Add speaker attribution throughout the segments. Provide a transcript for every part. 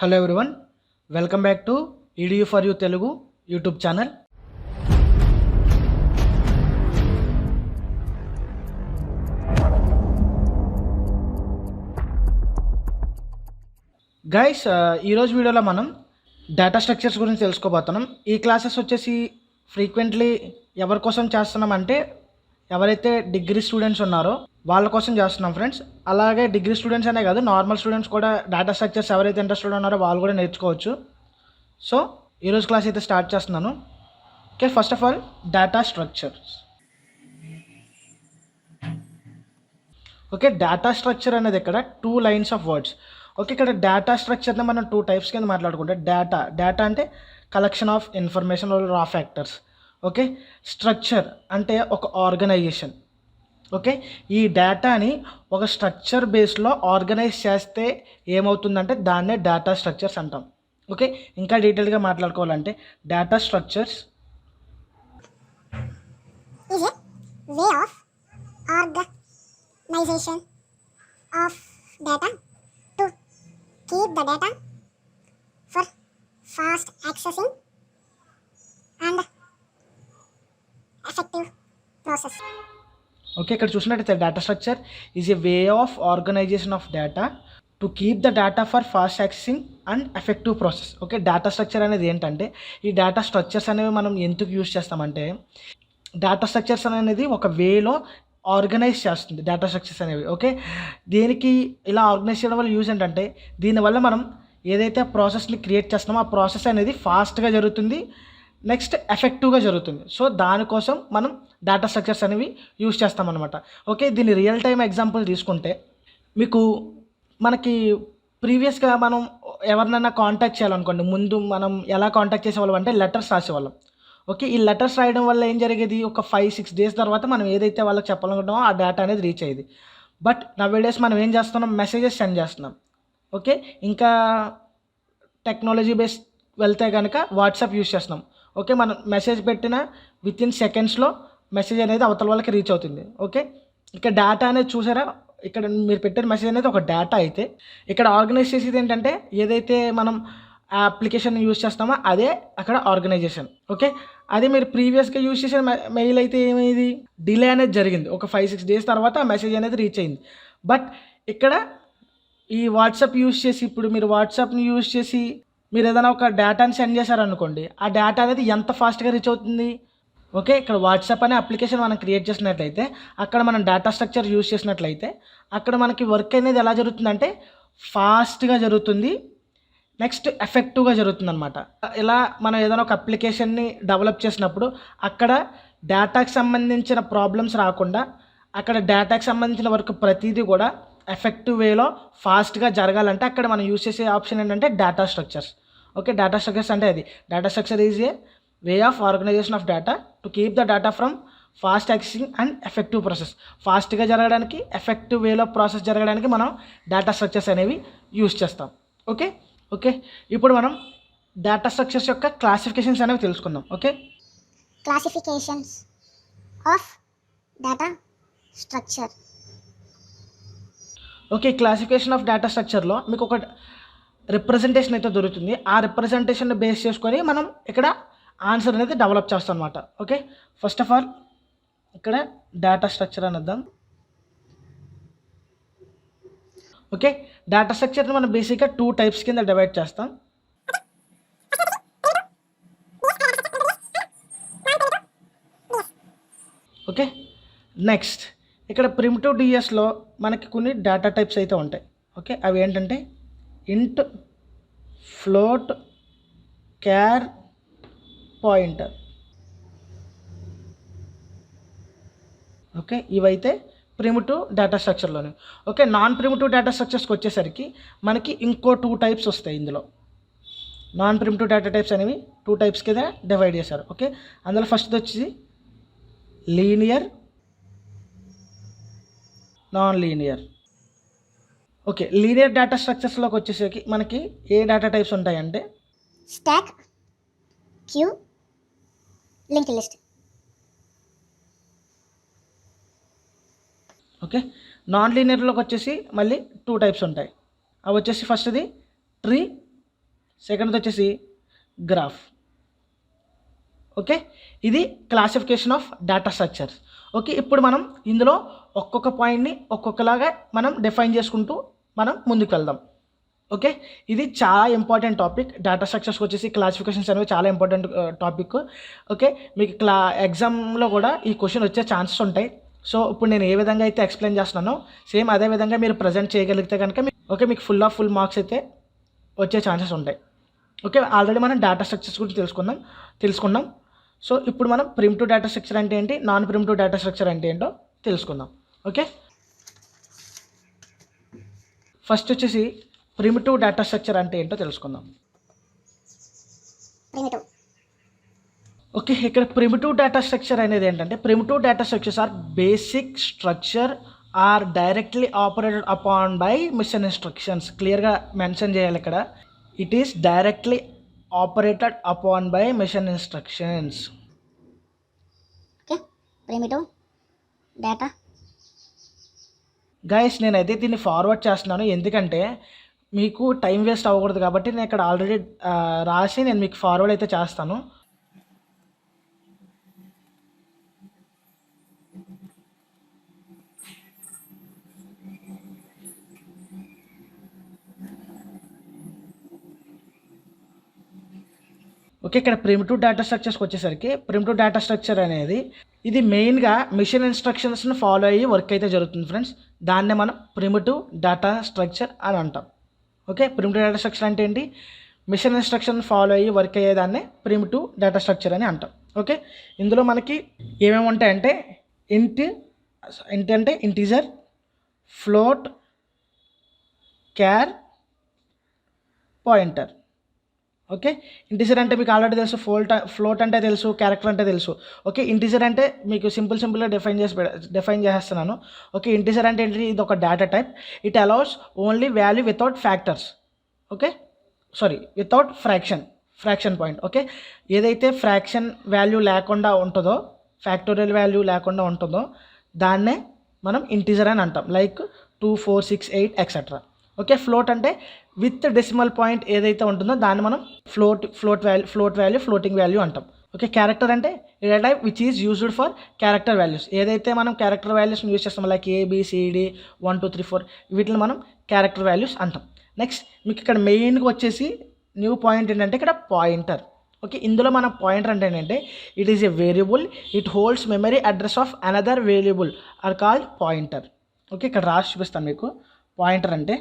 Speaker 1: Hello everyone, welcome back to EDU for you Telugu YouTube channel. Guys, ఈరోజు వీడియోలో మనం data structures గురించి తెలుసుకోబోతున్నాం. ఈ క్లాసెస్ వచ్చేసి ఫ్రీక్వెంట్లీ ఎవరి కోసం చేస్తున్నామంటే ఎవరైతే డిగ్రీ స్టూడెంట్స్ ఉన్నారో వాళ్ళ కోసం చేస్తున్నాం ఫ్రెండ్స్. అలాగే డిగ్రీ స్టూడెంట్స్ అనే కాదు, నార్మల్ స్టూడెంట్స్ కూడా డేటా స్ట్రక్చర్స్ ఎవరైతే ఇంట్రెస్టెడ్ ఉన్నారో వాళ్ళు కూడా నేర్చుకోవచ్చు. సో ఈరోజు క్లాస్ అయితే స్టార్ట్ చేస్తున్నాను. Okay, first of all data structures. Okay, data structure అనేది ఇక్కడ 2 లైన్స్ ఆఫ్ వర్డ్స్. ఓకే, ఇక్కడ డేటా స్ట్రక్చర్ని మనం 2 టైప్స్ కింద మాట్లాడుకుంటే డేటా అంటే కలెక్షన్ ఆఫ్ ఇన్ఫర్మేషన్ రా ఫ్యాక్టర్స్. ఓకే, స్ట్రక్చర్ అంటే ఒక ఆర్గనైజేషన్. ఓకే, ఈ డేటాని ఒక స్ట్రక్చర్ బేస్లో ఆర్గనైజ్ చేస్తే ఏమవుతుందంటే దాన్నే డేటా స్ట్రక్చర్స్ అంటాం. ఓకే, ఇంకా డీటెయిల్గా మాట్లాడుకోవాలంటే data structures
Speaker 2: is a way of organization of data to keep the data for fast accessing and effective process.
Speaker 1: Okay, ఇక్కడ చూసినట్టయితే data structure is a way of organisation of data to keep the data for fast accessing and effective process. Okay, data structure అనేది ఏంటంటే ఈ data structures అనేవి మనం ఎందుకు use చేస్తామంటే data structures అనేది ఒక వేలో ఆర్గనైజ్ చేస్తుంది డేటా స్ట్రక్చర్స్ అనేవి. ఓకే, దీనికి ఇలా ఆర్గనైజ్ చేయడం వల్ల యూజ్ ఏంటంటే దీనివల్ల మనం ఏదైతే ప్రాసెస్ని క్రియేట్ చేస్తున్నామో ఆ ప్రాసెస్ అనేది ఫాస్ట్గా జరుగుతుంది, నెక్స్ట్ ఎఫెక్టివ్గా జరుగుతుంది. సో దానికోసం మనం డేటా స్ట్రక్చర్స్ అనేవి యూజ్ చేస్తామన్నమాట. ఓకే, దీని రియల్ టైం ఎగ్జాంపుల్ తీసుకుంటే మీకు మనకి ప్రీవియస్గా మనం ఎవరినైనా కాంటాక్ట్ చేయాలనుకోండి, ముందు మనం ఎలా కాంటాక్ట్ చేసేవాళ్ళం అంటే లెటర్స్ రాసేవాళ్ళం. ఓకే, ఈ లెటర్స్ రాయడం వల్ల ఏం జరిగేది, ఒక 5-6 డేస్ తర్వాత మనం ఏదైతే వాళ్ళకి చెప్పాలనుకుంటామో ఆ డేటా అనేది రీచ్ అయ్యేది. బట్ నవేడేస్ మనం ఏం చేస్తున్నాం, మెసేజెస్ సెండ్ చేస్తున్నాం. ఓకే, ఇంకా టెక్నాలజీ బేస్ వెళ్తే కనుక వాట్సాప్ యూజ్ చేస్తున్నాం. ఓకే, మనం మెసేజ్ పెట్టిన వితిన్ సెకండ్స్లో మెసేజ్ అనేది అవతల వాళ్ళకి రీచ్ అవుతుంది. ఓకే, ఇక్కడ డేటా అనేది చూసారా, ఇక్కడ మీరు పెట్టిన మెసేజ్ అనేది ఒక డేటా అయితే ఇక్కడ ఆర్గనైజ్ చేసేది ఏంటంటే ఏదైతే మనం అప్లికేషన్ యూజ్ చేస్తామో అదే అక్కడ ఆర్గనైజేషన్. ఓకే, అదే మీరు ప్రీవియస్గా యూజ్ చేసిన మెయిల్ అయితే ఏమైంది, డిలే అనేది జరిగింది, ఒక 5-6 డేస్ తర్వాత ఆ మెసేజ్ అనేది రీచ్ అయింది. బట్ ఇక్కడ ఈ వాట్సాప్ యూజ్ చేసి ఇప్పుడు మీరు వాట్సాప్ని యూజ్ చేసి మీరు ఏదైనా ఒక డేటాని సెండ్ చేశారనుకోండి, ఆ డేటా అనేది ఎంత ఫాస్ట్గా రీచ్ అవుతుంది. ఓకే, ఇక్కడ వాట్సాప్ అనే అప్లికేషన్ మనం క్రియేట్ చేసినట్లయితే అక్కడ మనం డేటా స్ట్రక్చర్ యూజ్ చేసినట్లయితే అక్కడ మనకి వర్క్ అనేది ఎలా జరుగుతుందంటే ఫాస్ట్గా జరుగుతుంది, నెక్స్ట్ ఎఫెక్టివ్గా జరుగుతుంది అనమాట. ఇలా మనం ఏదైనా ఒక అప్లికేషన్ని డెవలప్ చేసినప్పుడు అక్కడ డేటాకి సంబంధించిన ప్రాబ్లమ్స్ రాకుండా అక్కడ డేటాకి సంబంధించిన వర్క్ ప్రతిదీ కూడా ఎఫెక్టివ్ వేలో ఫాస్ట్గా జరగాలంటే అక్కడ మనం యూజ్ చేసే ఆప్షన్ ఏంటంటే data structures. Okay, data structures అంటే అది data structure is a way of organisation of data to keep the data from fast accessing and effective process. ఫాస్ట్గా జరగడానికి, ఎఫెక్టివ్ వేలో ప్రాసెస్ జరగడానికి మనం డేటా స్ట్రక్చర్స్ అనేవి యూజ్ చేస్తాం. ఓకే ఓకే ఇప్పుడు మనం డేటా స్ట్రక్చర్స్ యొక్క క్లాసిఫికేషన్స్ అనేవి తెలుసుకుందాం. Okay,
Speaker 2: Classifications of data structure.
Speaker 1: Okay, classification of data స్ట్రక్చర్లో మీకు ఒక రిప్రజెంటేషన్ అయితే దొరుకుతుంది. ఆ రిప్రజెంటేషన్ బేస్ చేసుకొని మనం ఇక్కడ ఆన్సర్ అనేది డెవలప్ చేస్తాం అనమాట. ఓకే, ఫస్ట్ ఆఫ్ ఆల్ ఇక్కడ డేటా స్ట్రక్చర్ అనేద్దాం. ఓకే, డేటా స్ట్రక్చర్ని మనం బేసిక్గా 2 టైప్స్ కింద డివైడ్ చేస్తాం. ఓకే, నెక్స్ట్ ఇక్కడ ప్రిమిటివ్ డిఎస్లో మనకి కొన్ని డేటా టైప్స్ అయితే ఉంటాయి. ఓకే, అవి ఏంటంటే int, float, char, pointer. Okay, ఇవైతే ప్రిమిటివ్ డేటా స్ట్రక్చర్లోనే. ఓకే, నాన్ ప్రిమిటివ్ డేటా స్ట్రక్చర్స్కి వచ్చేసరికి మనకి ఇంకో 2 టైప్స్ వస్తాయి. ఇందులో నాన్ ప్రిమిటివ్ డేటా టైప్స్ అనేవి 2 టైప్స్ కింద డివైడ్ చేశారు. ఓకే, అందులో ఫస్ట్ వచ్చి linear, non linear. Okay, linear data స్ట్రక్చర్స్లోకి వచ్చేసరికి మనకి ఏ డేటా టైప్స్ ఉంటాయంటే
Speaker 2: Stack, queue, linked list.
Speaker 1: Okay, non లీనియర్లోకి వచ్చేసి మళ్ళీ 2 టైప్స్ ఉంటాయి. అవి వచ్చేసి ఫస్ట్ది ట్రీ, సెకండ్ వచ్చేసి గ్రాఫ్. ఓకే, ఇది classification of data structures. Okay, ఇప్పుడు మనం ఇందులో ఒక్కొక్క పాయింట్ని ఒక్కొక్కలాగా మనం డిఫైన్ చేసుకుంటూ మనం ముందుకు వెళ్దాం. ఓకే, ఇది చాలా ఇంపార్టెంట్ టాపిక్. డేటా స్ట్రక్చర్స్కి వచ్చేసి క్లాసిఫికేషన్స్ అనేవి చాలా ఇంపార్టెంట్ టాపిక్. ఓకే, మీకు ఎగ్జామ్లో కూడా ఈ క్వశ్చన్ వచ్చే ఛాన్సెస్ ఉంటాయి. సో ఇప్పుడు నేను ఏ విధంగా అయితే ఎక్స్ప్లెయిన్ చేస్తున్నానో సేమ్ అదే విధంగా మీరు ప్రజెంట్ చేయగలిగితే కనుక మీకు ఫుల్ మార్క్స్ అయితే వచ్చే ఛాన్సెస్ ఉంటాయి. ఓకే, ఆల్రెడీ మనం డేటా స్ట్రక్చర్స్ గురించి తెలుసుకున్నాం. సో ఇప్పుడు మనం ప్రిమిటివ్ డేటా స్ట్రక్చర్ అంటే ఏంటి, నాన్ ప్రిమిటివ్ డేటా స్ట్రక్చర్ అంటే ఏంటో తెలుసుకుందాం. ఓకే, ఫస్ట్ వచ్చేసి ప్రిమిటివ్ డేటా స్ట్రక్చర్ అంటే ఏంటో తెలుసుకుందాం.
Speaker 2: ప్రిమిటివ్.
Speaker 1: ఓకే, ఇక్కడ ప్రిమిటివ్ డేటా స్ట్రక్చర్ అనేది ఏంటంటే, primitive data structures are basic structure or directly operated upon by machine instructions. క్లియర్గా మెన్షన్ చేయాలి ఇక్కడ, it is directly operated upon by machine instructions.
Speaker 2: Okay, primitive data.
Speaker 1: Guys నేనైతే దీన్ని forward చేస్తున్నాను, ఎందుకంటే మీకు టైం వేస్ట్ అవ్వకూడదు కాబట్టి నేను ఇక్కడ ఆల్రెడీ రాసి నేను మీకు ఫార్వర్డ్ అయితే చేస్తాను. ఓకే, ఇక్కడ ప్రిమిటివ్ డేటా స్ట్రక్చర్స్కి వచ్చేసరికి ప్రిమిటివ్ డేటా స్ట్రక్చర్ అనేది ఇది మెయిన్గా మిషన్ ఇన్స్ట్రక్షన్స్ని ఫాలో అయ్యి వర్క్ అయితే జరుగుతుంది ఫ్రెండ్స్. దాన్నే మనం ప్రిమిటివ్ డేటా స్ట్రక్చర్ అని అంటాం. ఓకే, ప్రిమిటివ్ డేటా స్ట్రక్చర్ అంటే ఏంటి, మిషన్ ఇన్స్ట్రక్షన్ ఫాలో అయ్యి వర్క్ అయ్యేదాన్నే ప్రిమిటివ్ డేటా స్ట్రక్చర్ అని అంటాం. ఓకే, ఇందులో మనకి ఏమేమి ఉంటాయంటే ఇంట్ అంటే integer, float, char, pointer. Okay, integer అంటే మీకు ఆల్రెడీ తెలుసు, ఫ్లోట్ అంటే తెలుసు, క్యారెక్టర్ అంటే తెలుసు. ఓకే, ఇంటీజర్ అంటే మీకు సింపుల్గా డిఫైన్ చేస్తున్నాను. ఓకే, ఇంటీజర్ అంటే ఏంటి, ఇది ఒక data type. It allows only value without factors. Okay, without fraction point. Okay, ఏదైతే ఫ్రాక్షన్ వాల్యూ లేకుండా ఉంటుందో, ఫ్యాక్టోరియల్ వాల్యూ లేకుండా ఉంటుందో దాన్నే మనం ఇంటీజర్ అని అంటాం. Like 2, 4, 6, 8 etcetera. ఓకే, ఫ్లోట్ అంటే విత్ డెసిమల్ పాయింట్ ఏదైతే ఉంటుందో దాన్ని మనం ఫ్లోటింగ్ వాల్యూ అంటాం. ఓకే, క్యారెక్టర్ అంటే data type which is used for character values. ఏదైతే మనం క్యారెక్టర్ వాల్యూస్ని యూజ్ చేస్తాం, లైక్ ABCD 1 2 3 4 వీటిని మనం క్యారెక్టర్ వాల్యూస్ అంటాం. నెక్స్ట్ మీకు ఇక్కడ మెయిన్గా వచ్చేసి న్యూ పాయింట్ ఏంటంటే ఇక్కడ పాయింటర్. ఓకే, ఇందులో మన పాయింటర్ అంటే ఏంటంటే it is a variable, it holds memory address of another variable or called pointer. Okay, ఇక్కడ రాసి చూపిస్తాను మీకు. పాయింటర్ అంటే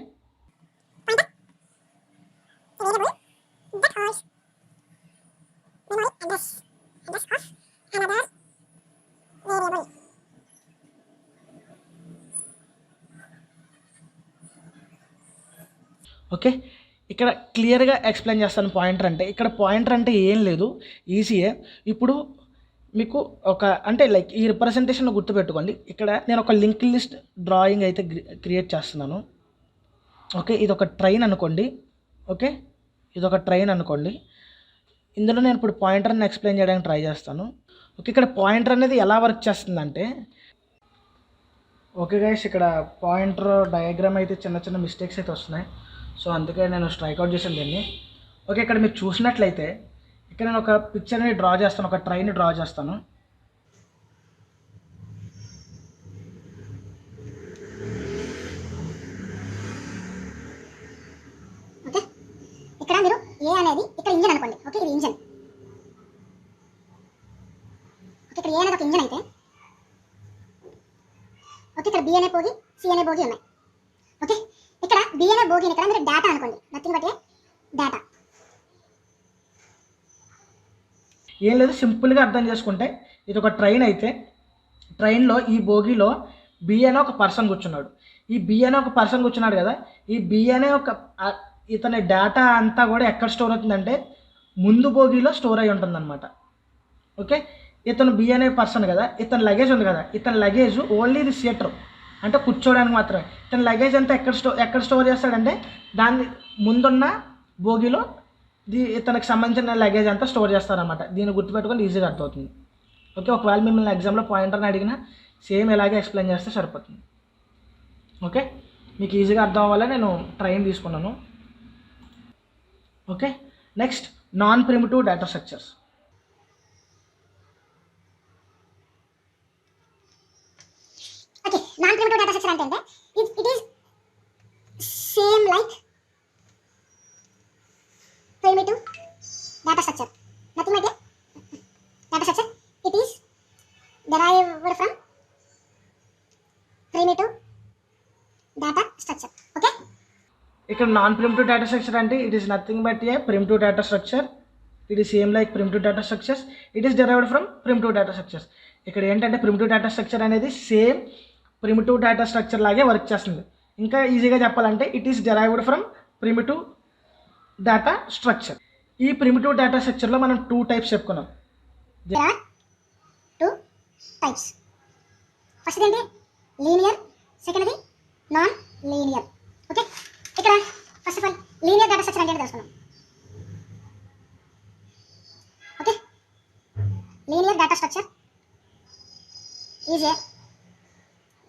Speaker 2: variable that holds memory address of another variable.
Speaker 1: Okay, ఇక్కడ క్లియర్గా ఎక్స్ప్లెయిన్ చేస్తాను. పాయింటర్ అంటే ఇక్కడ పాయింటర్ అంటే ఏం లేదు, ఈజీయే. ఇప్పుడు మీకు అంటే లైక్ ఈ రిప్రజెంటేషన్ గుర్తుపెట్టుకోండి. ఇక్కడ నేను ఒక లింక్ లిస్ట్ డ్రాయింగ్ అయితే క్రియేట్ చేస్తున్నాను. ఓకే, ఇది ఒక ట్రైన్ అనుకోండి. ఓకే, ఇది ఒక ట్రైన్ అనుకోండి. ఇందులో నేను ఇప్పుడు పాయింటర్ని ఎక్స్ప్లెయిన్ చేయడానికి ట్రై చేస్తాను. ఓకే, ఇక్కడ పాయింటర్ అనేది ఎలా వర్క్ చేస్తుందంటే, ఓకే గైస్, ఇక్కడ పాయింటర్ డయాగ్రామ్ అయితే చిన్న మిస్టేక్స్ అయితే వస్తున్నాయి. సో అందుకే నేను స్ట్రైక్అవుట్ చేసాను దీన్ని. ఓకే, ఇక్కడ మీరు చూసినట్లయితే ఇక్కడ నేను ఒక పిక్చర్ని డ్రా చేస్తాను, ఒక ట్రైన్ని డ్రా చేస్తాను.
Speaker 2: ఓకే, ఇక్కడ మీరు ఏ అనేది ఇక్కడ ఇంజన్ అనుకోండి. ఓకే, ఇది ఇంజన్. ఓకే, ఇక్కడ ఏ అనేది ఒక ఇంజన్ అయితే, ఓకే ఇక్కడ B అనే బోగి, C అనే బోగి ఉన్నాయి. ఓకే, ఇక్కడ B అనే బోగిని ఇక్కడ మీరు డేటా అనుకోండి. Nothing but A data.
Speaker 1: ఏం లేదు, సింపుల్గా అర్థం చేసుకుంటే ఇది ఒక ట్రైన్ అయితే, ట్రైన్లో ఈ బోగిలో B అనే ఒక పర్సన్ కూర్చున్నాడు. ఈ B అనే ఒక పర్సన్ కూర్చున్నాడు కదా, ఈ B అనే ఇతని డేటా అంతా కూడా ఎక్కడ స్టోర్ అవుతుందంటే ముందు బోగిలో స్టోర్ అయి ఉంటుందన్నమాట. ఓకే, ఇతను B అనే పర్సన్ కదా, ఇతని లగేజ్ ఉంది కదా, ఇతని లగేజ్ ఓన్లీ ఇది సీటర్ అంటే కూర్చోవడానికి మాత్రమే. ఇతని లగేజ్ అంతా ఎక్కడ స్టోర్ చేస్తాడంటే దాన్ని ముందున్న బోగిలో ఇతనికి సంబంధించిన లగేజ్ అంతా స్టోర్ చేస్తారనమాట. దీన్ని గుర్తుపెట్టుకొని ఈజీగా అర్థమవుతుంది. ఓకే, ఒకవేళ మిమ్మల్ని ఎగ్జామ్లో పాయింటర్ని అడిగినా సేమ్ ఇలాగే ఎక్స్ప్లెయిన్ చేస్తే సరిపోతుంది. ఓకే, మీకు ఈజీగా అర్థం అవ్వాలని నేను ట్రైన్ తీసుకున్నాను. Okay, next non primitive data structures.
Speaker 2: Okay, non primitive data structure అంటే it is same like primitive data structure. Nothing but a data structure. It is derived from primitive data structure. Okay.
Speaker 1: ఇక్కడ non primitive data structure అంటే it is nothing but a primitive data structure. It is same like primitive data structures. It is derived from primitive data structures. ఇక్కడ ఏంటంటే primitive data structure అనేది same primitive data structure లాగే work చేస్తుంది. ఇంకా ఈజీగా చెప్పాలంటే it is derived from primitive data structure. ఈ primitive data స్ట్రక్చర్లో మనం 2 టైప్స్ చెప్పుకున్నాం.
Speaker 2: There are 2 types. ఫస్ట్ ఏంటి లీనియర్, సెకండ్ది నాన్ లీనియర్. ఓకే, ఇక్కడ first of all linear data structure అంటే తెలుసుకుందాం. Okay, linear data structure is a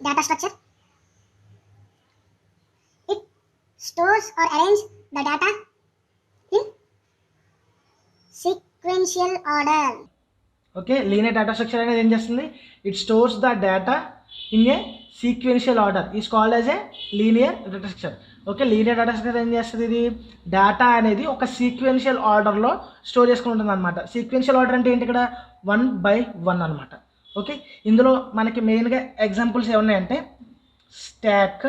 Speaker 2: data structure. It stores or arrange the data in sequential order.
Speaker 1: Okay, linear data structure అనేది ఏం చేస్తుంది? It stores the data in a sequential order is called as a linear data structure. Okay, linear data structure ఏం చేస్తుంది? ఇది data అనేది ఒక sequential ఆర్డర్లో store చేసుకుని ఉంటుంది అనమాట. సీక్వెన్షియల్ ఆర్డర్ అంటే ఏంటి? ఇక్కడ 1/1 అనమాట. ఓకే, ఇందులో మనకి మెయిన్గా ఎగ్జాంపుల్స్ ఏమున్నాయంటే స్టాక్,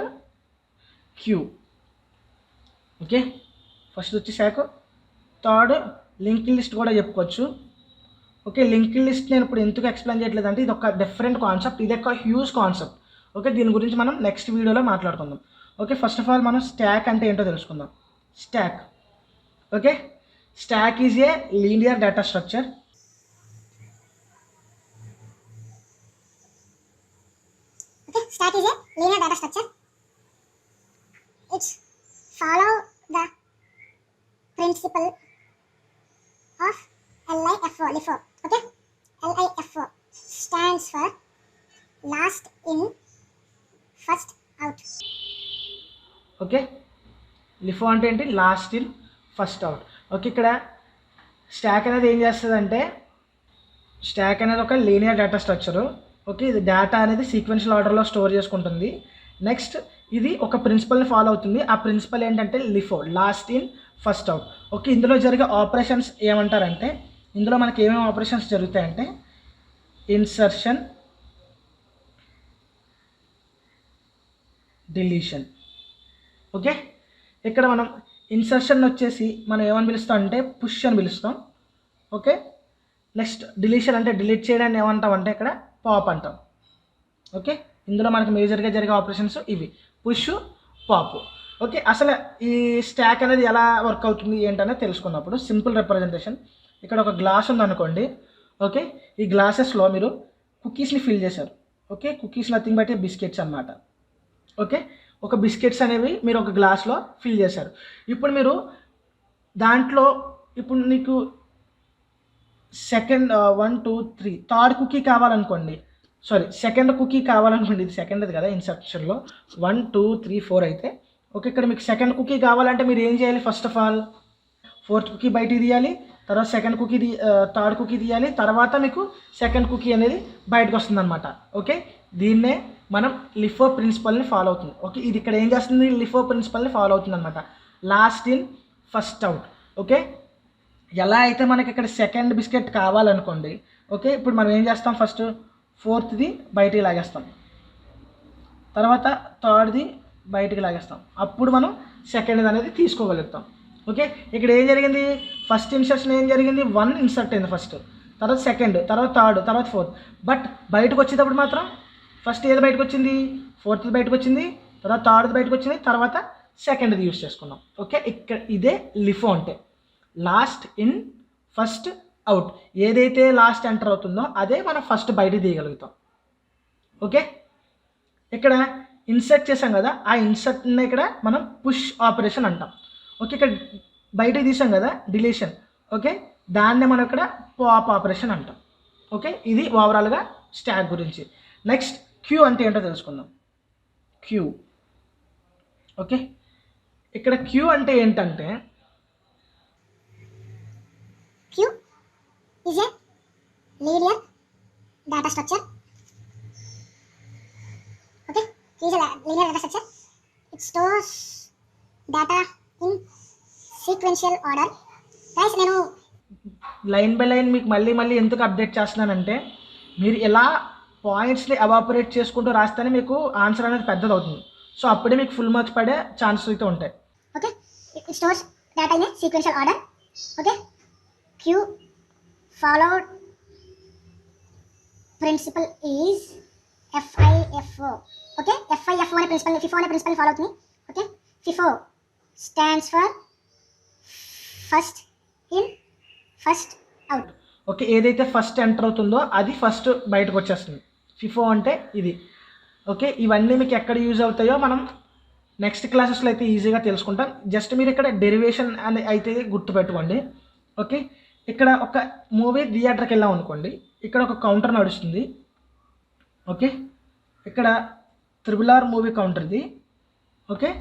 Speaker 1: క్యూ. ఓకే, ఫస్ట్ వచ్చి స్టాక్, థర్డ్ లింక్డ్ లిస్ట్ కూడా చెప్పుకోవచ్చు. ఓకే, లింక్డ్ లిస్ట్ నేను ఇప్పుడు ఎందుకు ఎక్స్ప్లెయిన్ చేయట్లేదు అంటే ఇది ఒక డిఫరెంట్ కాన్సెప్ట్, ఇది ఒక హ్యూజ్ కాన్సెప్ట్. ఓకే, దీని గురించి మనం నెక్స్ట్ వీడియోలో మాట్లాడుకుందాం. ఓకే, ఫస్ట్ ఆఫ్ ఆల్ మనం స్టాక్ అంటే ఏంటో తెలుసుకుందాం. Stock, okay, stock is a linear data structure.
Speaker 2: Okay, stack is a linear data structure. It's follow the principle of LIFO. LIFO. Okay, LIFO stands for last in, first out.
Speaker 1: Okay, LIFO అంటే ఏంటి? Last in first out. Okay, ఇక్కడ stock అనేది ఏం చేస్తుందంటే stock అనేది ఒక linear data structure. Okay, ఇది data అనేది సీక్వెన్షియల్ ఆర్డర్లో స్టోర్ చేసుకుంటుంది. నెక్స్ట్ ఇది ఒక ప్రిన్సిపల్ని ఫాలో అవుతుంది. ఆ ప్రిన్సిపల్ ఏంటంటే LIFO, last in first out. Okay, ఇందులో జరిగే ఆపరేషన్స్ ఏమంటారంటే ఇందులో మనకి ఏమేమి ఆపరేషన్స్ జరుగుతాయంటే ఇన్సర్షన్, డిలీషన్. ఓకే, ఇక్కడ మనం ఇన్సర్షన్ వచ్చేసి మనం ఏమని పిలుస్తాం అంటే పుష్ అని పిలుస్తాం. ఓకే, నెక్స్ట్ డిలీషన్ అంటే డిలీట్ చేయడాన్ని ఏమంటాం అంటే ఇక్కడ పాప్ అంటాం. ఓకే, ఇందులో మనకి మేజర్గా జరిగే ఆపరేషన్స్ ఇవి, పుష్, పాప్. ఓకే, అసలు ఈ స్టాక్ అనేది ఎలా వర్క్ అవుతుంది ఏంటనేది తెలుసుకున్నప్పుడు సింపుల్ రిప్రజెంటేషన్. ఇక్కడ ఒక గ్లాస్ ఉందనుకోండి. ఓకే, ఈ గ్లాసెస్లో మీరు కుకీస్ని ఫిల్ చేశారు. Okay, cookies nothing but biscuits అన్నమాట. ఓకే, ఒక బిస్కెట్స్ అనేవి మీరు ఒక గ్లాస్లో ఫిల్ చేశారు. ఇప్పుడు మీరు దాంట్లో ఇప్పుడు నీకు సెకండ్ 1 2 3 థర్డ్ కుకీ కావాలనుకోండి, సెకండ్ కుకీ కావాలనుకోండి, ఇది సెకండ్ అది కదా ఇన్సర్షన్లో 1 2 3 4 అయితే. ఓకే, ఇక్కడ మీకు సెకండ్ కుకీ కావాలంటే మీరు ఏం చేయాలి? First of all fourth cookie బయటికి తీయాలి, తర్వాత సెకండ్ కుకీ థర్డ్ కుకీ తీయాలి, తర్వాత మీకు సెకండ్ కుకీ అనేది బయటకు వస్తుంది అనమాట. ఓకే, దీన్నే మనం లిఫో ప్రిన్సిపల్ని ఫాలో అవుతుంది. ఓకే, ఇది ఇక్కడ ఏం చేస్తుంది? లిఫో ప్రిన్సిపల్ని ఫాలో అవుతుంది అనమాట. Last in first out. Okay, ఎలా అయితే మనకి ఇక్కడ సెకండ్ బిస్కెట్ కావాలనుకోండి. ఓకే, ఇప్పుడు మనం ఏం చేస్తాం? ఫస్ట్ ఫోర్త్ది బయటికి లాగేస్తాం, తర్వాత థర్డ్ది బయటికి లాగేస్తాం, అప్పుడు మనం సెకండ్ది అనేది తీసుకోగలుగుతాం. ఓకే, ఇక్కడ ఏం జరిగింది? ఫస్ట్ ఇన్సర్షన్ ఏం జరిగింది? 1 ఇన్సర్ట్ అయింది ఫస్ట్, తర్వాత సెకండ్, తర్వాత థర్డ్, తర్వాత ఫోర్త్. బట్ బయటకు వచ్చేటప్పుడు మాత్రం ఫస్ట్ ఏది బయటకు వచ్చింది? ఫోర్త్ది బయటకు వచ్చింది, తర్వాత థర్డ్ది బయటకు వచ్చింది, తర్వాత సెకండ్ది యూస్ చేసుకున్నాం. ఓకే, ఇక్కడ ఇదే లిఫో అంటే లాస్ట్ ఇన్ ఫస్ట్ అవుట్. ఏదైతే లాస్ట్ ఎంటర్ అవుతుందో అదే మనం ఫస్ట్ బయటకు తీయగలుగుతాం. ఓకే, ఇక్కడ ఇన్సర్ట్ చేసాం కదా, ఆ ఇన్సర్ట్ని ఇక్కడ మనం పుష్ ఆపరేషన్ అంటాం. ఓకే, ఇక్కడ బయటకు తీసాం కదా డిలీషన్. ఓకే, దాన్నే మనం ఇక్కడ పాప్ ఆపరేషన్ అంటాం. ఓకే, ఇది ఓవరాల్గా స్టాక్ గురించి. నెక్స్ట్ క్యూ అంటే ఏంటో తెలుసుకుందాం. క్యూ. ఓకే, ఇక్కడ క్యూ అంటే ఏంటంటే
Speaker 2: is a linear data structure. Okay, is a linear data structure. It stores data in sequential order. Guys, నేను
Speaker 1: లైన్ బై లైన్ మీకు మళ్ళీ మళ్ళీ ఎందుకు అప్డేట్ చేస్తున్నానంటే మీరు ఇలా పాయింట్స్ని ఎవాపరేట్ చేసుకుంటూ రాస్తేనే మీకు ఆన్సర్ అనేది పెద్దది అవుతుంది. సో అప్పుడే మీకు ఫుల్ మార్క్స్ పడే ఛాన్సెస్ అయితే ఉంటాయి.
Speaker 2: Okay, it stores data in sequential order. Okay, queue followed principle is FIFO. Okay, FIFO అనే ప్రిన్సిపల్, FIFO అనే ప్రిన్సిపల్ ఫాలో అవుతుంది. Okay, FIFO stands for first in first out.
Speaker 1: Okay, ఏదైతే first enter అవుతుందో అది first బయటకు వచ్చేస్తుంది. FIFO అంటే ఇది. ఓకే, ఇవన్నీ మీకు ఎక్కడ యూజ్ అవుతాయో మనం నెక్స్ట్ క్లాసెస్లో అయితే ఈజీగా తెలుసుకుంటాం. జస్ట్ మీరు ఇక్కడ డెరివేషన్ అని అయితే గుర్తుపెట్టుకోండి. ఓకే, ఇక్కడ ఒక మూవీ థియేటర్కి వెళ్ళాం అనుకోండి, ఇక్కడ ఒక కౌంటర్ నడుస్తుంది. ఓకే, ఇక్కడ RRR మూవీ కౌంటర్ ఇది. ఓకే,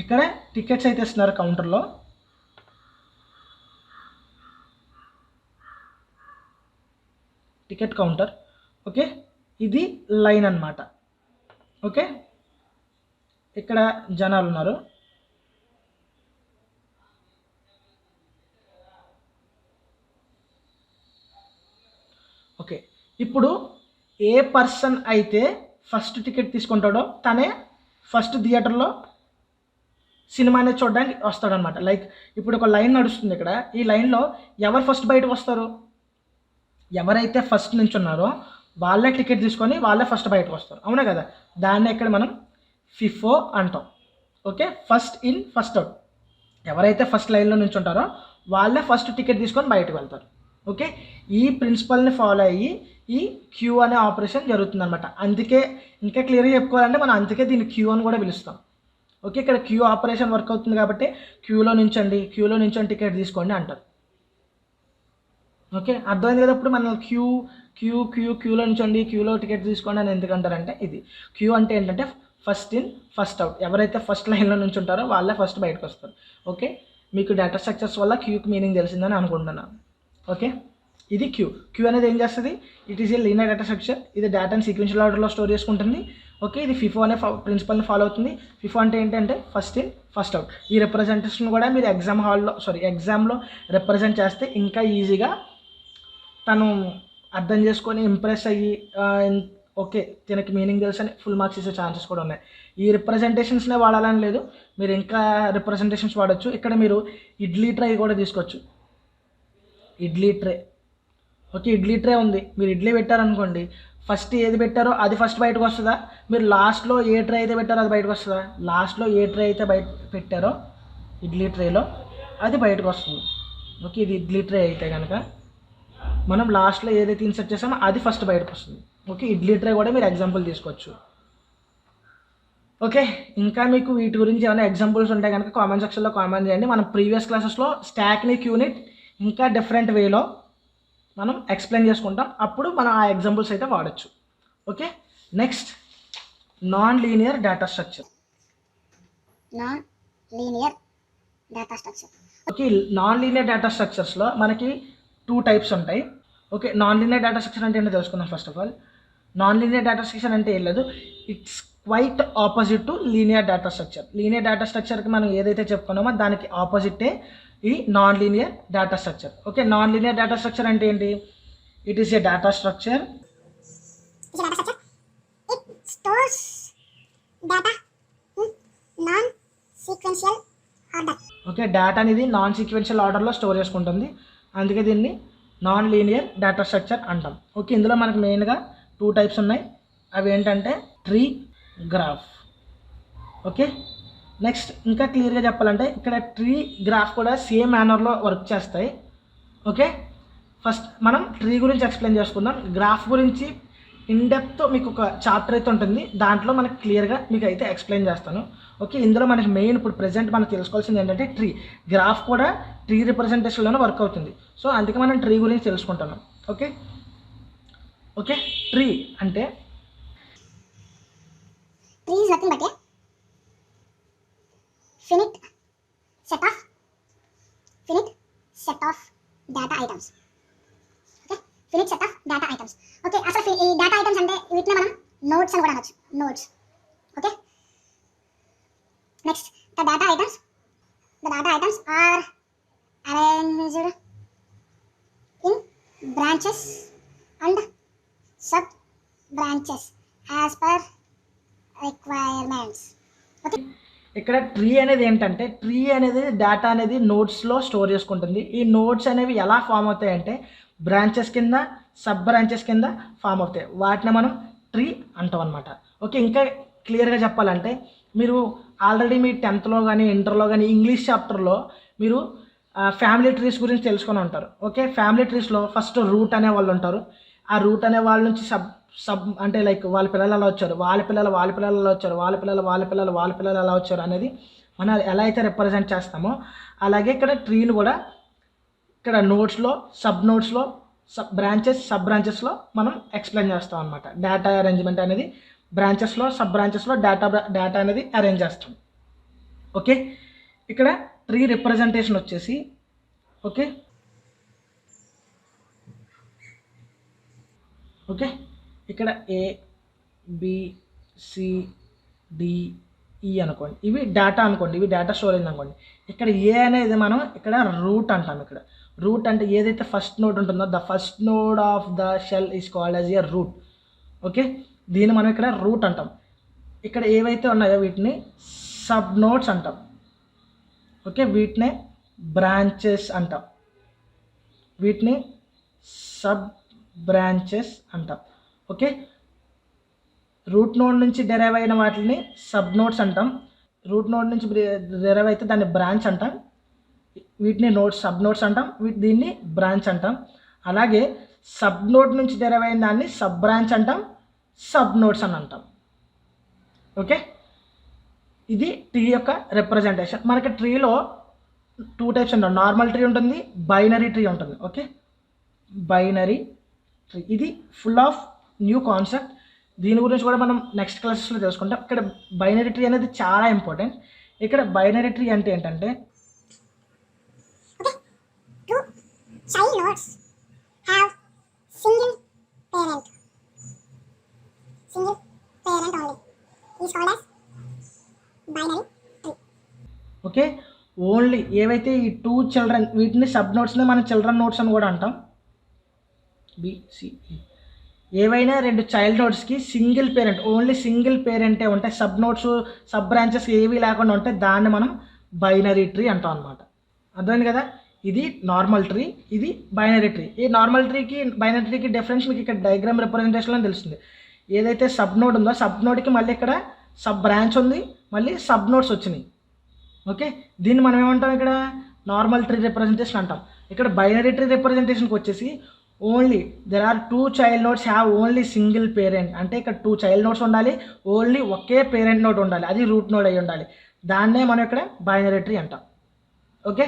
Speaker 1: ఇక్కడ టికెట్స్ అయితే ఇస్తున్నారు కౌంటర్లో. Ticket counter. ఓకే, ఇది లైన్ అన్నమాట. ఓకే, ఇక్కడ జనాలు ఉన్నారు. ఓకే, ఇప్పుడు ఏ పర్సన్ అయితే ఫస్ట్ టికెట్ తీసుకుంటాడో తనే ఫస్ట్ థియేటర్లో సినిమా అనేది చూడడానికి వస్తాడనమాట. లైక్ ఇప్పుడు ఒక లైన్ నడుస్తుంది ఇక్కడ. ఈ లైన్లో ఎవరు ఫస్ట్ బయటకు వస్తారు? ఎవరైతే ఫస్ట్ నుంచి ఉన్నారో వాళ్ళే టికెట్ తీసుకొని వాళ్ళే ఫస్ట్ బయటకు వస్తారు, అవునా కదా? దాన్ని ఇక్కడ మనం FIFO అంటాం. Okay, first in first out. ఎవరైతే ఫస్ట్ లైన్లో నుంచి ఉంటారో వాళ్ళే ఫస్ట్ టికెట్ తీసుకొని బయటకు వెళ్తారు. ఓకే, ఈ ప్రిన్సిపల్ని ఫాలో అయ్యి ఈ క్యూ అనే ఆపరేషన్ జరుగుతుంది అనమాట. అందుకే ఇంకా క్లియర్గా చెప్పుకోవాలంటే మనం అందుకే దీన్ని క్యూ అని కూడా పిలుస్తాం. ఓకే, ఇక్కడ క్యూ ఆపరేషన్ వర్క్ అవుతుంది కాబట్టి క్యూలో నించొని టికెట్ తీసుకోండి అంటారు. ఓకే, అర్థమైంది కదా? ఇప్పుడు మనం క్యూలో నించోండి, క్యూలో టికెట్ తీసుకోండి అని ఎందుకు అంటారంటే ఇది క్యూ అంటే ఏంటంటే ఫస్ట్ ఇన్ ఫస్ట్ అవుట్. ఎవరైతే ఫస్ట్ లైన్లో నుంచి ఉంటారో వాళ్ళే ఫస్ట్ బయటకు వస్తారు. ఓకే, మీకు డేటా స్ట్రక్చర్స్ వల్ల క్యూకి మీనింగ్ తెలిసిందని అనుకుంటున్నాను. ఓకే, ఇది క్యూ అనేది ఏం చేస్తుంది? It is A linear data structure. ఇది డేటాని సీక్వెన్షియల్ ఆర్డర్లో స్టోర్ చేసుకుంటుంది. ఓకే, ఇది FIFO అనే ప్రిన్సిపల్ని ఫాలో అవుతుంది. FIFO అంటే ఏంటంటే ఫస్ట్ ఇన్ ఫస్ట్ అవుట్. ఈ రిప్రజెంటేషన్ కూడా మీరు ఎగ్జామ్లో రిప్రజెంట్ చేస్తే ఇంకా ఈజీగా తను అర్థం చేసుకొని ఇంప్రెస్ అయ్యి ఓకే దీనికి మీనింగ్ తెలుసు అని ఫుల్ మార్క్స్ ఇచ్చే ఛాన్సెస్ కూడా ఉన్నాయి. ఈ రిప్రజెంటేషన్స్నే వాడాలని లేదు, మీరు ఇంకా రిప్రజెంటేషన్స్ వాడచ్చు. ఇక్కడ మీరు ఇడ్లీ ట్రే కూడా తీసుకోవచ్చు. Idli tray. Okay, idli tray ఉంది, మీరు ఇడ్లీ పెట్టారనుకోండి, ఫస్ట్ ఏది పెట్టారో అది ఫస్ట్ బయటకు వస్తుందా? మీరు లాస్ట్లో ఏ ట్రే అయితే పెట్టారో అది బయటకు వస్తుందా? లాస్ట్లో ఏ ట్రే అయితే పెట్టారో ఇడ్లీ ట్రేలో అది బయటకు వస్తుంది. ఓకే, ఇది ఇడ్లీ ట్రే అయితే కనుక మనం లాస్ట్లో ఏదైతే ఇన్సర్ట్ చేసామో అది ఫస్ట్ బయటకు వస్తుంది. ఓకే, ఇడ్లీ ట్రే కూడా మీరు ఎగ్జాంపుల్ తీసుకోవచ్చు. ఓకే, ఇంకా మీకు వీటి గురించి ఏమైనా ఎగ్జాంపుల్స్ ఉంటే కనుక కామెంట్ సెక్షన్లో కామెంట్ చేయండి. మనం ప్రీవియస్ క్లాసెస్లో స్టాక్ని క్యూని ఇంకా డిఫరెంట్ వేలో మనం ఎక్స్ప్లెయిన్ చేసుకుంటాం, అప్పుడు మనం ఆ ఎగ్జాంపుల్స్ అయితే వాడచ్చు. Okay, next non linear data structure. Okay, non linear data స్ట్రక్చర్స్లో మనకి 2 టైప్స్ ఉంటాయి. Okay, non linear data structure అంటే ఏంటో తెలుసుకుందాం. First of all, non linear data structure అంటే ఏం లేదు, it's quite opposite to linear data structure. Linear data స్ట్రక్చర్కి మనం ఏదైతే చెప్పుకున్నామో దానికి ఆపోజిటే ఈ non linear data structure. Okay, non linear data structure అంటే ఏంటి? It is a data structure.
Speaker 2: It stores data in non-sequential order.
Speaker 1: Okay, data అనేది నాన్ సీక్వెన్షియల్ ఆర్డర్లో స్టోర్ చేసుకుంటుంది, అందుకే దీన్ని నాన్ లీనియర్ డేటా స్ట్రక్చర్ అంటాం. ఓకే, ఇందులో మనకు మెయిన్గా 2 టైప్స్ ఉన్నాయి. అవి ఏంటంటే ట్రీ, గ్రాఫ్. ఓకే, నెక్స్ట్ ఇంకా క్లియర్గా చెప్పాలంటే ఇక్కడ ట్రీ, గ్రాఫ్ కూడా సేమ్ మేనర్లో వర్క్ చేస్తాయి. ఓకే, ఫస్ట్ మనం ట్రీ గురించి ఎక్స్ప్లెయిన్ చేసుకుందాం. గ్రాఫ్ గురించి ఇన్డెప్త్ మీకు ఒక చాప్టర్ అయితే ఉంటుంది, దాంట్లో మనకు క్లియర్గా మీకు అయితే ఎక్స్ప్లెయిన్ చేస్తాను. ఓకే, ఇందులో మనకి మెయిన్ ఇప్పుడు ప్రెజెంట్ మనం తెలుసుకోవాల్సింది ఏంటంటే ట్రీ. గ్రాఫ్ కూడా ట్రీ రిప్రజెంటేషన్లోనే వర్క్ అవుతుంది. సో అందుకే మనం ట్రీ గురించి తెలుసుకుంటున్నాం. ఓకే, ఓకే, ట్రీ అంటే
Speaker 2: Tree is nothing but a finite set of data items. Okay, items. Okay, అసలు ఈ డేటా ఐటమ్స్ అంటే వీటిని మనం నోడ్స్ అని కూడా అనొచ్చు, nodes. Okay, next the data items are arranged in branches and sub branches as per requirements. Okay,
Speaker 1: ఇక్కడ tree అనేది ఏంటంటే, ట్రీ అనేది డేటా అనేది నోడ్స్లో స్టోర్ చేసుకుంటుంది. ఈ నోడ్స్ అనేవి ఎలా ఫామ్ అవుతాయంటే బ్రాంచెస్ కింద, సబ్ బ్రాంచెస్ కింద ఫామ్ అవుతాయి. వాటిని మనం ట్రీ అంటాం అనమాట. ఓకే, ఇంకా క్లియర్గా చెప్పాలంటే మీరు ఆల్రెడీ మీ 10th కానీ ఇంటర్లో కానీ ఇంగ్లీష్ చాప్టర్లో మీరు ఫ్యామిలీ ట్రీస్ గురించి తెలుసుకొని ఉంటారు. ఓకే, ఫ్యామిలీ ట్రీస్లో ఫస్ట్ రూట్ అనే వాళ్ళు ఉంటారు. ఆ రూట్ అనే వాళ్ళ నుంచి సబ్ అంటే లైక్ వాళ్ళ పిల్లలు ఎలా వచ్చారు, వాళ్ళ పిల్లలు ఎలా వచ్చారు, వాళ్ళ పిల్లలు ఎలా వచ్చారు అనేది మనం ఎలా అయితే రిప్రజెంట్ చేస్తామో అలాగే ఇక్కడ ట్రీని కూడా ఇక్కడ నోట్స్లో, సబ్ నోట్స్లో, సబ్ బ్రాంచెస్లో మనం ఎక్స్ప్లెయిన్ చేస్తాం అనమాట. డేటా అరేంజ్మెంట్ అనేది బ్రాంచెస్లో, సబ్ బ్రాంచెస్లో డేటా అనేది అరేంజ్ చేస్తాం. ఓకే, ఇక్కడ ట్రీ రిప్రజెంటేషన్ వచ్చేసి ఓకే ఇక్కడ A, B, C, D, E అనుకోండి, ఇవి డేటా అనుకోండి, ఇవి డేటా స్టోరేజ్ అనుకోండి. ఇక్కడ ఏ అనేది మనం ఇక్కడ రూట్ అంటాం. ఇక్కడ రూట్ అంటే ఏదైతే ఫస్ట్ నోడ్ ఉంటుందో the first node of the shell is called as a root. Okay, దీన్ని మనం ఇక్కడ రూట్ అంటాం. ఇక్కడ ఏవైతే ఉన్నాయో వీటిని సబ్ నోడ్స్ అంటాం. ఓకే, వీటినే బ్రాంచెస్ అంటాం, వీటిని సబ్ బ్రాంచెస్ అంటాం. ఓకే, రూట్ నోడ్ నుంచి డెరైవ్ అయిన వాటిని సబ్ నోడ్స్ అంటాం. రూట్ నోడ్ నుంచి డెరైవ్ అయితే దాన్ని బ్రాంచ్ అంటాం. వీటిని సబ్ నోడ్స్ అంటాం, దీన్ని బ్రాంచ్ అంటాం. అలాగే సబ్ నోడ్ నుంచి డెరైవ్ అయిన దాన్ని సబ్ బ్రాంచ్ అంటాం, సబ్ నోడ్స్ అని అంటాం. ఓకే, ఇది ట్రీ యొక్క రిప్రజెంటేషన్. మనకి ట్రీలో 2 టైప్స్ ఉంటాయి, నార్మల్ ట్రీ ఉంటుంది, బైనరీ ట్రీ ఉంటుంది. ఓకే, బైనరీ ట్రీ ఇది ఫుల్ ఆఫ్ న్యూ కాన్సెప్ట్. దీని గురించి కూడా మనం నెక్స్ట్ క్లాసెస్లో తెలుసుకుంటాం. ఇక్కడ బైనరీ ట్రీ అనేది చాలా ఇంపార్టెంట్. ఇక్కడ బైనరీ ట్రీ అంటే ఏంటంటే
Speaker 2: child nodes have single parent only is called as binary tree.
Speaker 1: Okay, only ఏవైతే ఈ 2 చిల్డ్రన్ వీటిని సబ్ నోట్స్ని మనం చిల్డ్రన్ నోట్స్ అని కూడా అంటాం. BCE ఏవైనా 2 చైల్డ్ నోట్స్కి సింగిల్ పేరెంట్, ఓన్లీ సింగిల్ పేరెంటే ఉంటాయి, సబ్ నోట్స్ సబ్ బ్రాంచెస్ ఏవి లేకుండా ఉంటాయి, దాన్ని మనం బైనరీ ట్రీ అంటాం అనమాట. అర్థమైంది కదా? ఇది నార్మల్ ట్రీ, ఇది బైనరీ ట్రీ. ఈ నార్మల్ ట్రీకి బైనరీ ట్రీకి డిఫరెన్స్ మీకు ఇక్కడ డయాగ్రామ్ రిప్రజెంటేషన్లో తెలుస్తుంది. ఏదైతే సబ్ నోడ్ ఉందో సబ్ నోడ్కి మళ్ళీ ఇక్కడ సబ్ బ్రాంచ్ ఉంది, మళ్ళీ సబ్ నోడ్స్ వచ్చినాయి. ఓకే, దీన్ని మనం ఏమంటాం ఇక్కడ నార్మల్ ట్రీ రిప్రజెంటేషన్ అంటాం. ఇక్కడ బైనరీ ట్రీ రిప్రజెంటేషన్కి వచ్చేసి only there are 2 child nodes have only single parent. అంటే ఇక్కడ 2 చైల్డ్ నోట్స్ ఉండాలి, ఓన్లీ ఒకే పేరెంట్ నోట్ ఉండాలి, అది రూట్ నోడ్ అయి ఉండాలి. దాన్నే మనం ఇక్కడ బైనరీ ట్రీ అంటాం. Okay,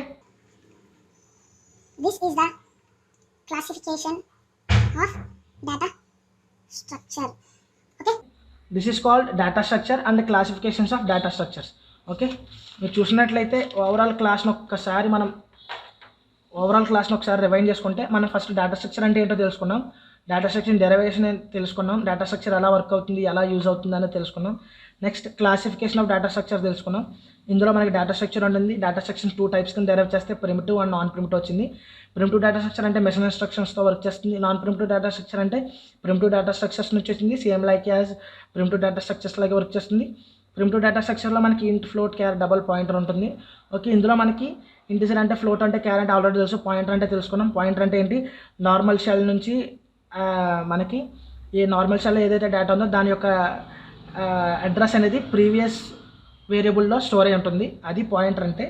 Speaker 2: this is the classification of data structure. Okay,
Speaker 1: this is called data structure and classifications of data structures. Okay, మీరు చూసినట్లయితే ఓవరాల్ క్లాస్ని ఒకసారి రివైండ్ చేసుకుంటే మనం ఫస్ట్ డేటా స్ట్రక్చర్ అంటే ఏంటో తెలుసుకున్నాం, డేటా స్ట్రక్చర్ డెరివేషన్ తెలుసుకున్నాం, డేటా స్ట్రక్చర్ ఎలా వర్క్ అవుతుంది, ఎలా యూజ్ అవుతుంది అనేది తెలుసుకున్నాం. Next classification of data structure తెలుసుకున్నాం. ఇందులో మనకి డేటా స్ట్రక్చర్ ఉంటుంది. డేటా స్ట్రక్చర్ 2 టైప్స్ కింద డెరైవ్ చేస్తే ప్రిమిటివ్ అండ్ నాన్ ప్రిమిటివ్ వచ్చింది. ప్రిమిటివ్ డేటా స్ట్రక్చర్ అంటే మెషిన్ ఇన్స్ట్రక్షన్స్తో వర్క్ చేస్తుంది. నాన్ ప్రిమిటివ్ డేటా స్ట్రక్చర్ అంటే ప్రిమిటివ్ డేటా స్ట్రక్చర్స్ నుంచి వచ్చింది, same like as primitive data structures లాగే వర్క్ చేస్తుంది. ప్రిమిటివ్ డేటా స్ట్రక్చర్లో మనకి ఇంట్, ఫ్లోట్, క్యార్, డబల్ పాయింటర్ ఉంటుంది. ఓకే, ఇందులో మనకి ఇంటిజర్ అంటే ఫ్లోట్ అంటే క్యార్ అంటే ఆల్రెడీ తెలుసు, పాయింటర్ అంటే తెలుసుకున్నాం. పాయింటర్ అంటే ఏంటి, నార్మల్ షెల్ నుంచి మనకి ఈ నార్మల్ షెల్లో ఏదైతే డేటా ఉందో దాని యొక్క అడ్రస్ అనేది ప్రీవియస్ వేరియబుల్లో స్టోర్ అయి ఉంటుంది, అది పాయింటర్ అంటే.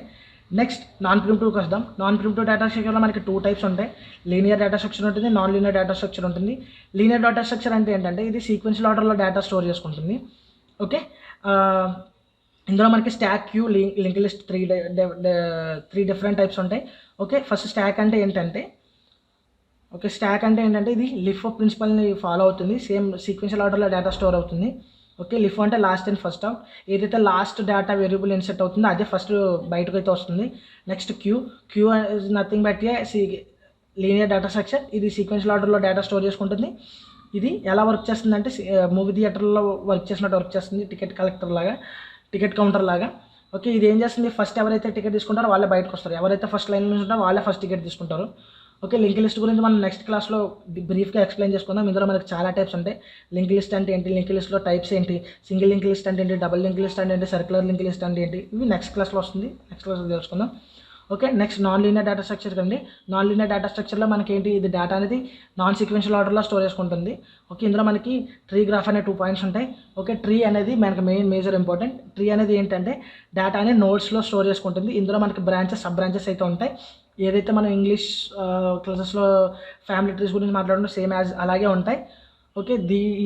Speaker 1: నెక్స్ట్ నాన్ ప్రిమిటివ్కి వద్దాం. నాన్ ప్రిమిటివ్ డేటా స్ట్రక్చర్లో మనకి 2 టైప్స్ ఉంటాయి, లీనియర్ డేటా స్ట్రక్చర్ ఉంటుంది, నాన్ లీనియర్ డేటా స్ట్రక్చర్ ఉంటుంది. లీనియర్ డేటా స్ట్రక్చర్ అంటే ఏంటంటే ఇది సీక్వెన్షియల్ ఆర్డర్లో డేటా స్టోర్ చేసుకుంటుంది. ఓకే, ఇందులో మనకి stack, queue, link list 3 different types ఉంటాయి. ఓకే, ఫస్ట్ స్టాక్ అంటే ఏంటంటే ఇది లిఫ్ ప్రిన్సిపల్ని ఫాలో అవుతుంది, సేమ్ సీక్వెన్షియల్ ఆర్డర్లో డేటా స్టోర్ అవుతుంది. ఓకే, లిఫ్ అంటే లాస్ట్ అండ్ ఫస్ట్ అవుట్, ఏదైతే లాస్ట్ డేటా వేరియబుల్ ఇన్సెట్ అవుతుందో అదే ఫస్ట్ బయటకు అయితే వస్తుంది. Next queue is nothing but linear data structure. ఇది సీక్వెన్షియల్ ఆర్డర్లో డేటా స్టోర్ చేసుకుంటుంది. ఇది ఎలా వర్క్ చేస్తుందంటే మూవీ థియేటర్లో వర్క్ చేసినట్టు వర్క్ చేస్తుంది, టికెట్ కలెక్టర్ లాగా, టికెట్ కౌంటర్ లాగా. ఓకే, ఇది ఏం చేస్తుంది, ఫస్ట్ ఎవరైతే టికెట్ తీసుకుంటారో వాళ్ళే బయటకు వస్తారు, ఎవరైతే ఫస్ట్ లైన్ నుంచి ఉంటారో వాళ్ళే ఫస్ట్ టికెట్ తీసుకుంటారు. ఓకే, లింక్ లిస్ట్ గురించి మనం నెక్స్ట్ క్లాస్లో బ్రీఫ్గా ఎక్స్ప్లెయిన్ చేసుకుందాం. ఇందులో మనకి చాలా టైప్స్ ఉంటాయి. లింక్ లిస్ట్ అంటే ఏంటి, లింక్ లిస్ట్లో టైప్స్ ఏంటి, సింగిల్ లింక్ లిస్ట్ అంటే ఏంటి, డబుల్ లింక్ లిస్ట్ అంటే ఏంటి, సర్క్యులర్ లింక్ లిస్ట్ అంటే ఏంటి, ఇవి నెక్స్ట్ క్లాస్లో వస్తుంది. నెక్స్ట్ క్లాస్లో తెలుసుకుందాం. Okay, next non linear data structure కండి. నాన్ లీనియర్ డేటా స్ట్రక్చర్లో మనకి ఏంటి, ఇది డేటా అనేది నాన్ సీక్వెన్షియల్ ఆర్డర్లో స్టోర్ చేసుకుంటుంది. ఓకే, ఇందులో మనకి ట్రీ గ్రాఫ్ అనే 2 పాయింట్స్ ఉంటాయి. ఓకే, ట్రీ అనేది మనకి మేజర్ ఇంపార్టెంట్. ట్రీ అనేది ఏంటంటే డేటాని నోడ్స్లో స్టోర్ చేసుకుంటుంది. ఇందులో మనకి బ్రాంచెస్, సబ్ బ్రాంచెస్ అయితే ఉంటాయి. ఏదైతే మనం ఇంగ్లీష్ క్లాసెస్లో ఫ్యామిలీ ట్రీస్ గురించి మాట్లాడుకుంటే సేమ్ యాజ్ అలాగే ఉంటాయి. ఓకే,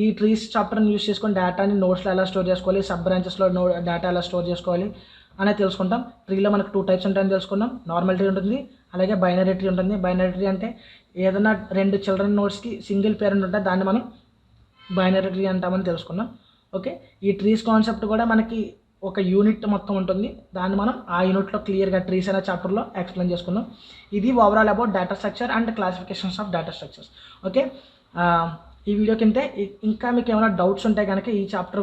Speaker 1: ఈ ట్రీస్ చాప్టర్ని యూస్ చేసుకొని డేటాని నోట్స్లో ఎలా స్టోర్ చేసుకోవాలి, సబ్ బ్రాంచెస్లో డేటా ఎలా స్టోర్ చేసుకోవాలి అనేది తెలుసుకుంటాం. ట్రీలో మనకు 2 టైప్స్ ఉంటాయని తెలుసుకున్నాం. నార్మల్ ట్రీ ఉంటుంది, అలాగే బైనరీ ట్రీ ఉంటుంది. బైనరీ ట్రీ అంటే ఏదైనా 2 చిల్డ్రన్ నోట్స్కి సింగిల్ పేరెంట్ ఉంటే దాన్ని మనం బైనరీ ట్రీ అంటామని తెలుసుకున్నాం. ఓకే, ఈ ట్రీస్ కాన్సెప్ట్ కూడా మనకి ఒక యూనిట్ మొత్తం ఉంటుంది, దాన్ని మనం ఆ యూనిట్లో క్లియర్గా ట్రీస్ అనే చాప్టర్లో ఎక్స్ప్లెయిన్ చేసుకున్నాం. ఇది overall about data structure and classifications of data structures. Okay, ఈ వీడియో కింద ఇంకా మీకు ఏమైనా డౌట్స్ ఉంటే కనుక ఈ చాప్టర్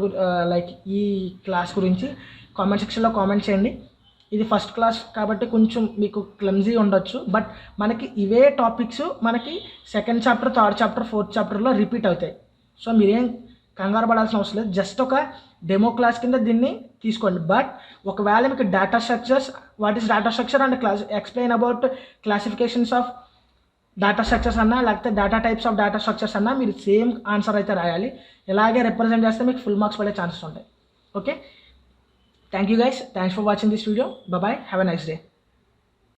Speaker 1: లైక్ ఈ క్లాస్ గురించి కామెంట్ సెక్షన్లో కామెంట్ చేయండి. ఇది ఫస్ట్ క్లాస్ కాబట్టి కొంచెం మీకు క్లమ్జీ ఉండొచ్చు, బట్ మనకి ఇవే టాపిక్స్ మనకి second chapter, third chapter, fourth చాప్టర్లో రిపీట్ అవుతాయి. సో మీరేం కంగారు పడాల్సిన అవసరం లేదు, జస్ట్ ఒక డెమో క్లాస్ కింద దీన్ని తీసుకోండి. బట్ ఒకవేళ మీకు data structures, what is data structure and explain about classifications of data structures అన్నా, లేకపోతే data types of data structures అన్నా మీరు సేమ్ ఆన్సర్ అయితే రాయాలి. ఇలాగే రిప్రజెంట్ చేస్తే మీకు ఫుల్ మార్క్స్ పడే ఛాన్సెస్ ఉంటాయి. Okay, thank you guys, thanks for watching this video. Bye, have a nice day.